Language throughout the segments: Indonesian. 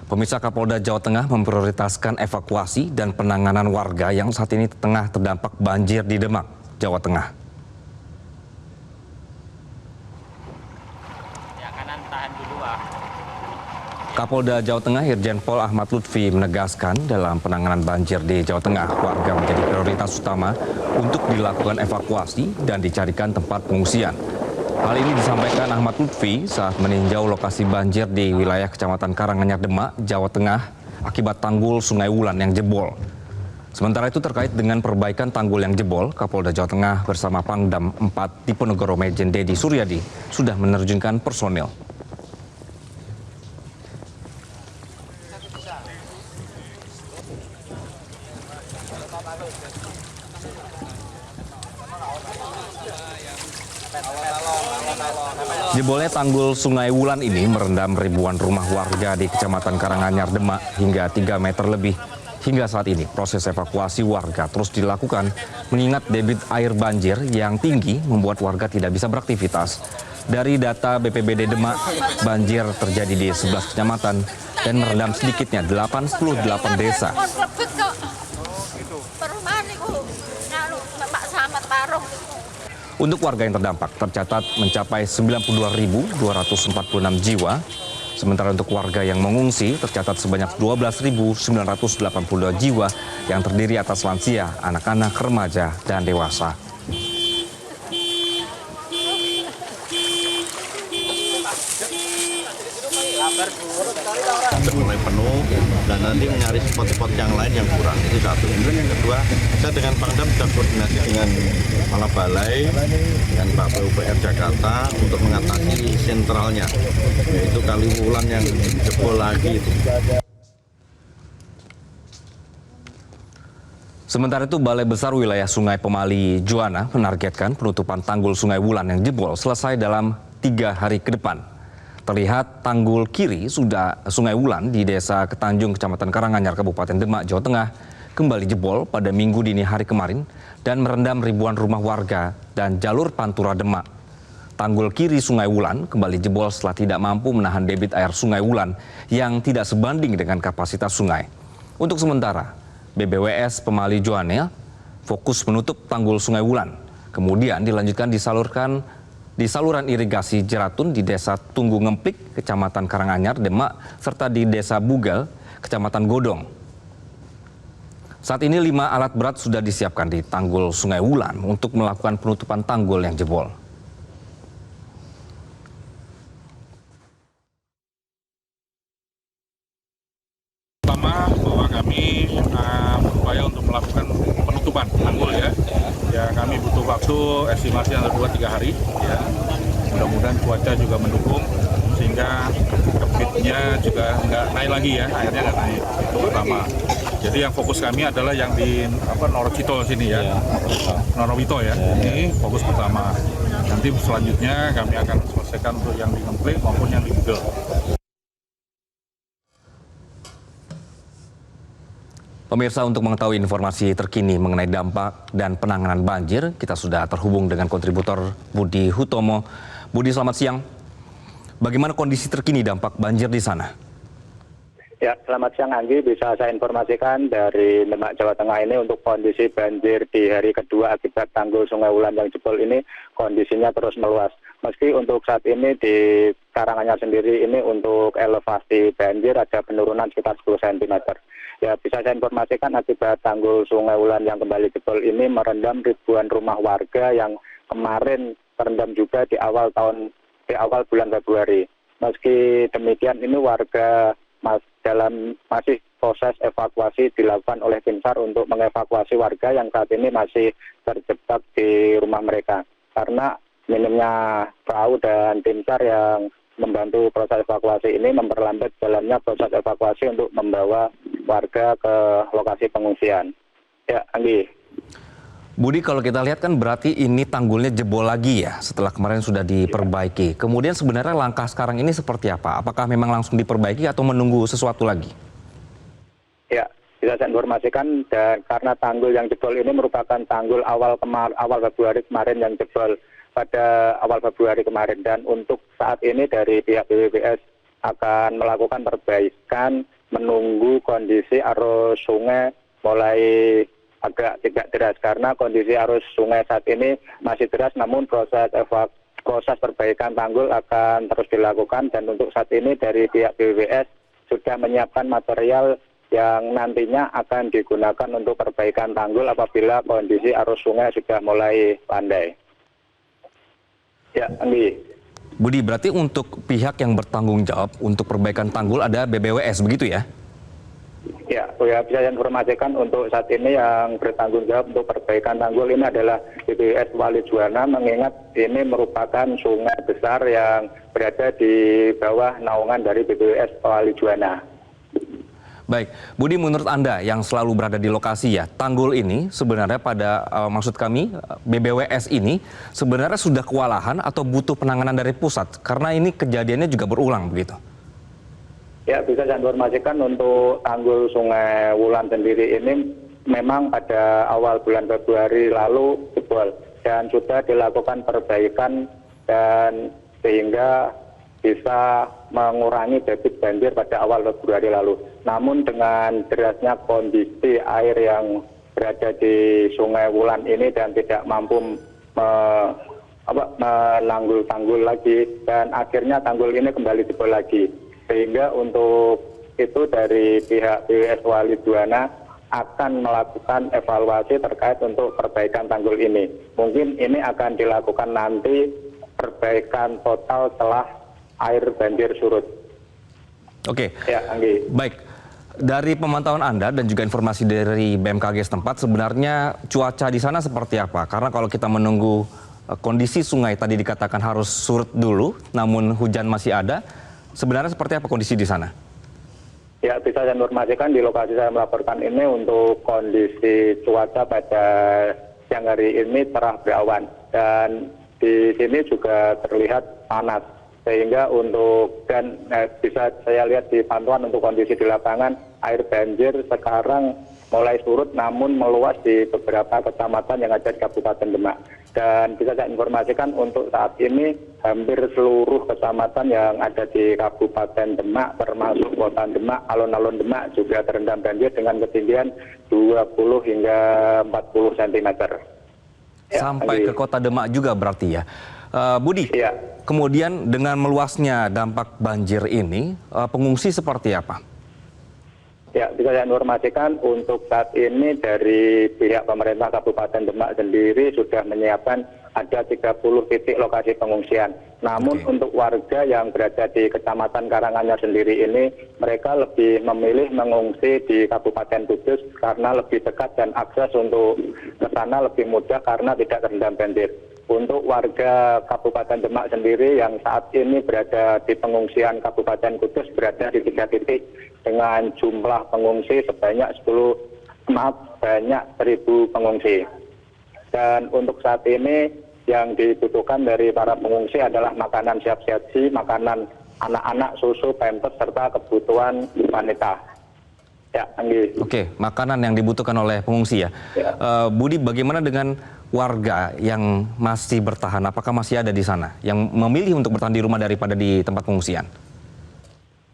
Pemirsa, Kapolda Jawa Tengah memprioritaskan evakuasi dan penanganan warga yang saat ini tengah terdampak banjir di Demak, Jawa Tengah. Kapolda Jawa Tengah Irjen Pol Ahmad Lutfi menegaskan dalam penanganan banjir di Jawa Tengah, warga menjadi prioritas utama untuk dilakukan evakuasi dan dicarikan tempat pengungsian. Hal ini disampaikan Ahmad Lutfi saat meninjau lokasi banjir di wilayah Kecamatan Karanganyar, Demak, Jawa Tengah akibat tanggul Sungai Wulan yang jebol. Sementara itu terkait dengan perbaikan tanggul yang jebol, Kapolda Jawa Tengah bersama Pangdam 4 Diponegoro Majen Dedi Suryadi sudah menerjunkan personil. Jebolnya tanggul Sungai Wulan ini merendam ribuan rumah warga di Kecamatan Karanganyar, Demak hingga 3 meter lebih. Hingga saat ini proses evakuasi warga terus dilakukan mengingat debit air banjir yang tinggi membuat warga tidak bisa beraktivitas. Dari data BPBD Demak, banjir terjadi di 11 kecamatan dan merendam sedikitnya 88 desa. Untuk warga yang terdampak tercatat mencapai 92.246 jiwa, sementara untuk warga yang mengungsi tercatat sebanyak 12.982 jiwa yang terdiri atas lansia, anak-anak, remaja, dan dewasa. Sudah mulai penuh dan nanti mencari spot-spot yang lain yang kurang, itu satu. Kemudian yang kedua, saya dengan Pangdam sudah koordinasi dengan Kepala Balai, dengan Pak PUPR Jakarta untuk mengatasi sentralnya, yaitu Kali Wulan yang jebol lagi itu. Sementara itu, Balai Besar Wilayah Sungai Pemali Juwana menargetkan penutupan tanggul Sungai Wulan yang jebol selesai dalam 3 hari ke depan. Terlihat tanggul kiri Sungai Wulan di Desa Ketanjung, Kecamatan Karanganyar, Kabupaten Demak, Jawa Tengah kembali jebol pada Minggu dini hari kemarin dan merendam ribuan rumah warga dan jalur Pantura Demak. Tanggul kiri Sungai Wulan kembali jebol setelah tidak mampu menahan debit air Sungai Wulan yang tidak sebanding dengan kapasitas sungai. Untuk sementara, BBWS Pemali Juwana fokus menutup tanggul Sungai Wulan, kemudian dilanjutkan di saluran irigasi Jeratun di Desa Tunggu Ngemplik, Kecamatan Karanganyar, Demak, serta di Desa Bugal, Kecamatan Godong. Saat ini 5 alat berat sudah disiapkan di tanggul Sungai Wulan untuk melakukan penutupan tanggul yang jebol. Pertama, bahwa kami berupaya untuk melakukan penutupan tanggul ya. Ya, kami butuh waktu estimasi antara 2-3 hari ya. Mudah-mudahan cuaca juga mendukung sehingga debitnya juga nggak naik lagi ya, airnya nggak naik. Itu pertama. Jadi yang fokus kami adalah yang di Norocito sini ya, Norowito ya. Ini fokus pertama. Nanti selanjutnya kami akan selesaikan untuk yang di Ngemplik maupun yang di Bugal. Pemirsa, untuk mengetahui informasi terkini mengenai dampak dan penanganan banjir, kita sudah terhubung dengan kontributor Budi Hutomo. Budi, selamat siang. Bagaimana kondisi terkini dampak banjir di sana? Ya, selamat siang Anggi. Bisa saya informasikan dari Demak, Jawa Tengah ini untuk kondisi banjir di hari kedua akibat tanggul Sungai Wulan yang jebol ini, kondisinya terus meluas. Meski untuk saat ini di Karanganyar sendiri ini untuk elevasi banjir ada penurunan sekitar 10 cm. Ya, bisa saya informasikan akibat tanggul Sungai Wulan yang kembali jebol ini merendam ribuan rumah warga yang kemarin terendam juga di awal bulan Februari. Meski demikian ini warga masih proses evakuasi dilakukan oleh tim SAR untuk mengevakuasi warga yang saat ini masih terjebak di rumah mereka. Karena minimnya perahu dan tim SAR yang membantu proses evakuasi ini memperlambat jalannya proses evakuasi untuk membawa warga ke lokasi pengungsian. Ya, Anggi. Budi, kalau kita lihat kan berarti ini tanggulnya jebol lagi ya setelah kemarin sudah diperbaiki. Kemudian sebenarnya langkah sekarang ini seperti apa? Apakah memang langsung diperbaiki atau menunggu sesuatu lagi? Ya, bisa saya informasikan dan karena tanggul yang jebol ini merupakan tanggul awal Februari kemarin yang jebol pada awal Februari kemarin, dan untuk saat ini dari pihak BPBS akan melakukan perbaikan menunggu kondisi arus sungai mulai agak tidak deras, karena kondisi arus sungai saat ini masih deras, namun proses perbaikan tanggul akan terus dilakukan. Dan untuk saat ini dari pihak BWS sudah menyiapkan material yang nantinya akan digunakan untuk perbaikan tanggul apabila kondisi arus sungai sudah mulai landai. Ya, Anggi. Budi, berarti untuk pihak yang bertanggung jawab untuk perbaikan tanggul ada BBWS, begitu ya? Ya, bisa saya informasikan untuk saat ini yang bertanggung jawab untuk perbaikan tanggul ini adalah BBWS Wali Juwana, mengingat ini merupakan sungai besar yang berada di bawah naungan dari BBWS Wali Juwana. Baik, Budi, menurut Anda yang selalu berada di lokasi ya, tanggul ini sebenarnya maksud kami BBWS ini sebenarnya sudah kewalahan atau butuh penanganan dari pusat? Karena ini kejadiannya juga berulang begitu. Ya, bisa saya informasikan untuk tanggul Sungai Wulan sendiri ini memang pada awal bulan Februari lalu jebol dan sudah dilakukan perbaikan dan sehingga bisa mengurangi debit banjir pada awal Februari lalu. Namun dengan derasnya kondisi air yang berada di Sungai Wulan ini dan tidak mampu menanggul tanggul lagi, dan akhirnya tanggul ini kembali jebol lagi. Sehingga untuk itu dari pihak BWS Wali Juwana akan melakukan evaluasi terkait untuk perbaikan tanggul ini. Mungkin ini akan dilakukan nanti perbaikan total setelah air banjir surut. Oke. Ya, Anggi. Baik. Dari pemantauan Anda dan juga informasi dari BMKG setempat, sebenarnya cuaca di sana seperti apa? Karena kalau kita menunggu kondisi sungai tadi dikatakan harus surut dulu, namun hujan masih ada. Sebenarnya seperti apa kondisi di sana? Ya, bisa saya informasikan di lokasi saya melaporkan ini untuk kondisi cuaca pada siang hari ini cerah berawan. Dan di sini juga terlihat panas. Sehingga bisa saya lihat di pantauan untuk kondisi di lapangan, air banjir sekarang mulai surut namun meluas di beberapa kecamatan yang ada di Kabupaten Demak. Dan bisa saya informasikan untuk saat ini hampir seluruh kecamatan yang ada di Kabupaten Demak termasuk Kota Demak, alun-alun Demak juga terendam banjir dengan ketinggian 20 hingga 40 cm. Ya, sampai ke Kota Demak juga berarti ya. Budi, ya. Kemudian dengan meluasnya dampak banjir ini, pengungsi seperti apa? Ya, bisa saya informasikan untuk saat ini dari pihak pemerintah Kabupaten Demak sendiri sudah menyiapkan ada 30 titik lokasi pengungsian. Namun untuk warga yang berada di Kecamatan Karanganyar sendiri ini, mereka lebih memilih mengungsi di Kabupaten Kudus karena lebih dekat dan akses untuk ke sana lebih mudah karena tidak terendam banjir. Untuk warga Kabupaten Demak sendiri yang saat ini berada di pengungsian Kabupaten Kudus berada di 3 titik dengan jumlah pengungsi sebanyak 1.000 pengungsi. Dan untuk saat ini yang dibutuhkan dari para pengungsi adalah makanan siap saji, makanan anak-anak, susu, pampers, serta kebutuhan wanita. Ya, Anggi. Oke, makanan yang dibutuhkan oleh pengungsi ya. Budi, bagaimana dengan warga yang masih bertahan? Apakah masih ada di sana yang memilih untuk bertahan di rumah daripada di tempat pengungsian?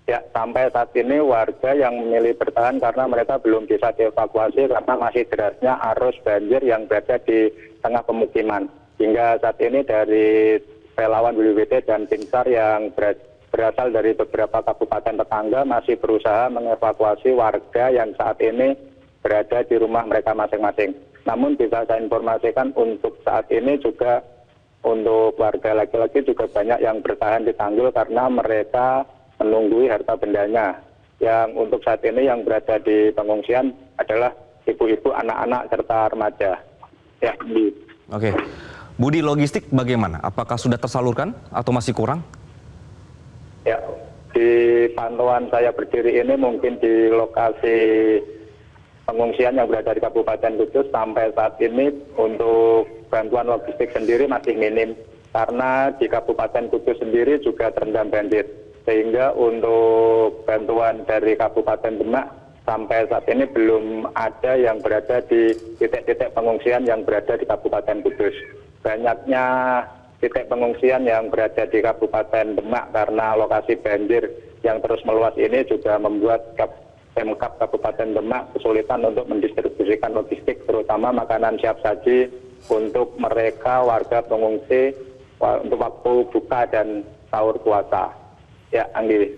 Ya, sampai saat ini warga yang memilih bertahan karena mereka belum bisa dievakuasi karena masih derasnya arus banjir yang berada di tengah pemukiman. Hingga saat ini dari relawan BPBD dan tim SAR yang berasal dari beberapa kabupaten tetangga masih berusaha mengevakuasi warga yang saat ini berada di rumah mereka masing-masing. Namun bisa saya informasikan untuk saat ini juga untuk warga laki-laki juga banyak yang bertahan di tanggul karena mereka menunggui harta bendanya. Yang untuk saat ini yang berada di pengungsian adalah ibu-ibu, anak-anak, serta remaja. Ya, Oke. Budi, logistik bagaimana? Apakah sudah tersalurkan atau masih kurang? Ya, di pantauan saya berdiri ini mungkin di lokasi pengungsian yang berada di Kabupaten Kudus sampai saat ini untuk bantuan logistik sendiri masih minim karena di Kabupaten Kudus sendiri juga terendam banjir. Sehingga untuk bantuan dari Kabupaten Demak sampai saat ini belum ada yang berada di titik-titik pengungsian yang berada di Kabupaten Kudus. Banyaknya titik pengungsian yang berada di Kabupaten Demak karena lokasi banjir yang terus meluas ini juga membuat Pemkab Kabupaten Demak kesulitan untuk mendistribusikan logistik, terutama makanan siap saji untuk mereka warga pengungsi untuk waktu buka dan sahur puasa. Ya, Anggi.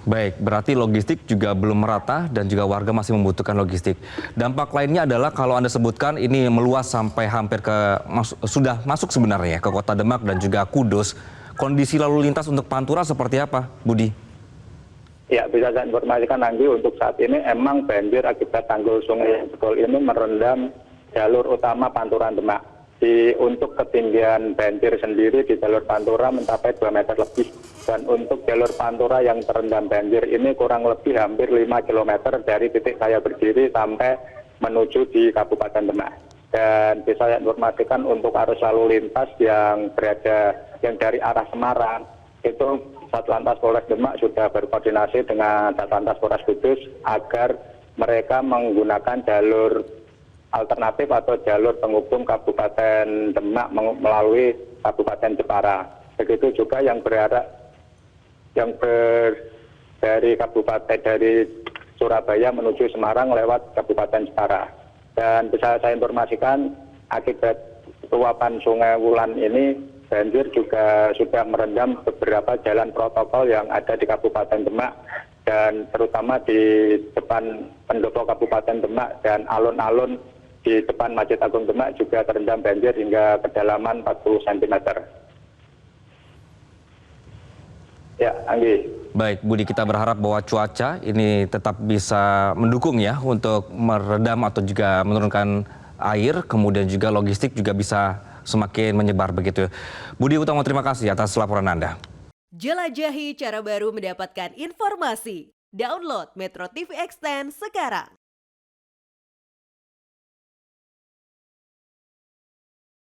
Baik, berarti logistik juga belum merata dan juga warga masih membutuhkan logistik. Dampak lainnya adalah kalau Anda sebutkan ini meluas sampai hampir sudah masuk sebenarnya ke Kota Demak dan juga Kudus. Kondisi lalu lintas untuk Pantura seperti apa, Budi? Ya, bisa saya informasikan Anggi, untuk saat ini emang banjir akibat tanggul sungai yang jebol ini merendam jalur utama Pantura Demak. Untuk ketinggian banjir sendiri di jalur Pantura mencapai 2 meter lebih. Dan untuk jalur Pantura yang terendam banjir ini kurang lebih hampir 5 km dari titik saya berdiri sampai menuju di Kabupaten Demak. Dan bisa saya informasikan untuk arus lalu lintas yang dari arah Semarang, itu Satlantas Polres Demak sudah berkoordinasi dengan Satlantas Polres Kudus agar mereka menggunakan jalur alternatif atau jalur penghubung Kabupaten Demak melalui Kabupaten Jepara. Begitu juga dari Surabaya menuju Semarang lewat Kabupaten Jepara. Dan bisa saya informasikan akibat luapan Sungai Wulan ini banjir juga sudah merendam beberapa jalan protokol yang ada di Kabupaten Demak, dan terutama di depan pendopo Kabupaten Demak dan alun-alun di depan Masjid Agung Demak juga terendam banjir hingga kedalaman 40 cm. Ya, Anggi. Baik, Budi, kita berharap bahwa cuaca ini tetap bisa mendukung ya untuk meredam atau juga menurunkan air, kemudian juga logistik juga bisa semakin menyebar begitu. Budi Utama, terima kasih atas laporan Anda. Jelajahi cara baru mendapatkan informasi. Download Metro TV Extend sekarang.